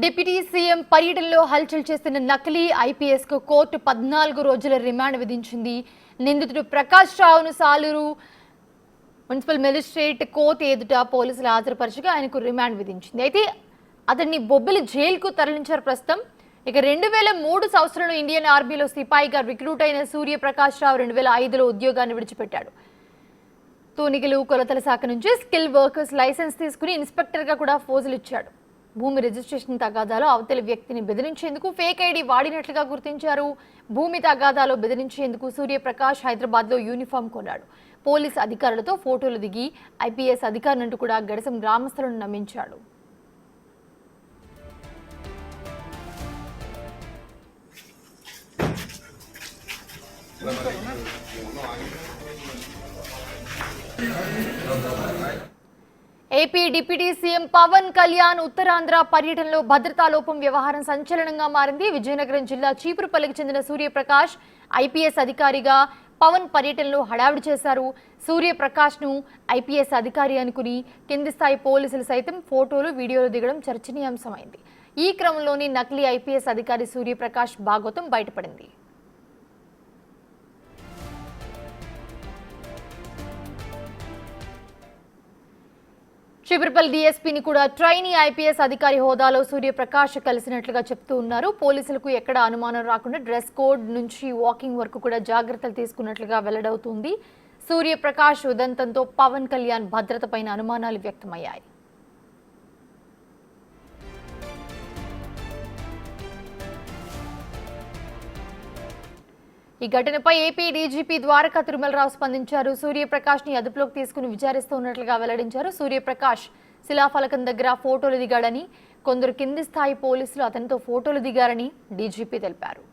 Deputy CM పర్యటనలో హల్చల్ చేస్తున్న నకిలీ ఐపీఎస్ కు కోర్టు 14 రోజుల రిమాండ్ విధించింది. నిందితుడు ప్రకాష్ రావును సాలూరు మున్సిపల్ మెజిస్ట్రేట్ కోర్టు ఎదుట పోలీసులు హాజరుపరచగా ఆయనకు రిమాండ్ విధించింది. అయితే అతన్ని బొబ్బిలి జైలుకు తరలించారు ప్రస్తుతం. ఇక 2003 సంవత్సరంలో ఇండియన్ ఆర్మీలో సిపాయిగా రిక్రూట్ అయిన సూర్యప్రకాష్ రావు 2005లో ఉద్యోగాన్ని విడిచిపెట్టాడు. తూనికలు కొలతల శాఖ నుంచి స్కిల్ వర్కర్స్ లైసెన్స్ తీసుకుని ఇన్స్పెక్టర్గా కూడా ఫోజులు ఇచ్చాడు. భూమి రిజిస్ట్రేషన్ తగాదాలో అవతలి వ్యక్తిని బెదిరించేందుకు ఫేక్ ఐడి వాడినట్లుగా గుర్తించారు. భూమి తగాదాలో బెదిరించేందుకు సూర్యప్రకాష్ హైదరాబాద్లో యూనిఫామ్ కొన్నాడు. పోలీసు అధికారులతో ఫోటోలు దిగి ఐపీఎస్ అధికారులంటూ కూడా గడసం గ్రామస్తులను నమ్మించాడు. AP deputy CM Pawan Kalyan Uttarandhra పర్యటనలో భద్రతా లోపం వ్యవహారం సంచలనంగా మారింది. విజయనగరం జిల్లా చీపురుపల్లికి చెందిన సూర్యప్రకాష్ ఐపీఎస్ అధికారిగా పవన్ పర్యటనలో హడావిడి చేశారు. సూర్యప్రకాష్ ను ఐపీఎస్ అధికారి అనుకుని కింది స్థాయి పోలీసులు సైతం ఫోటోలు వీడియోలు దిగడం చర్చనీయాంశమైంది. ఈ క్రమంలోని నకిలీ ఐపీఎస్ అధికారి సూర్యప్రకాష్ భాగోతం బయటపడింది. చీపురుపల్లి డీఎస్పీని కూడా ట్రైనీ ఐపీఎస్ అధికారి హోదాలో సూర్యప్రకాష్ కలిసినట్లుగా చెప్తూ ఉన్నారు. పోలీసులకు ఎక్కడ అనుమానం రాకుండా డ్రెస్ కోడ్ నుంచి వాకింగ్ వరకు కూడా జాగ్రత్తలు తీసుకున్నట్లుగా వెల్లడవుతుంది. సూర్యప్రకాష్ ఉదంతంతో పవన్ కళ్యాణ్ భద్రతపైన అనుమానాలు వ్యక్తమయ్యాయి. ఈ ఘటనపై ఏపీ డీజీపీ ద్వారకా తిరుమలరావు స్పందించారు. సూర్యప్రకాష్ ని అదుపులోకి తీసుకుని విచారిస్తున్నట్లుగా వెల్లడించారు. సూర్యప్రకాష్ శిలాఫలకం దగ్గర ఫోటోలు దిగాడని, కొందరు కింది స్థాయి పోలీసులు అతనితో ఫోటోలు దిగారని డీజీపీ తెలిపారు.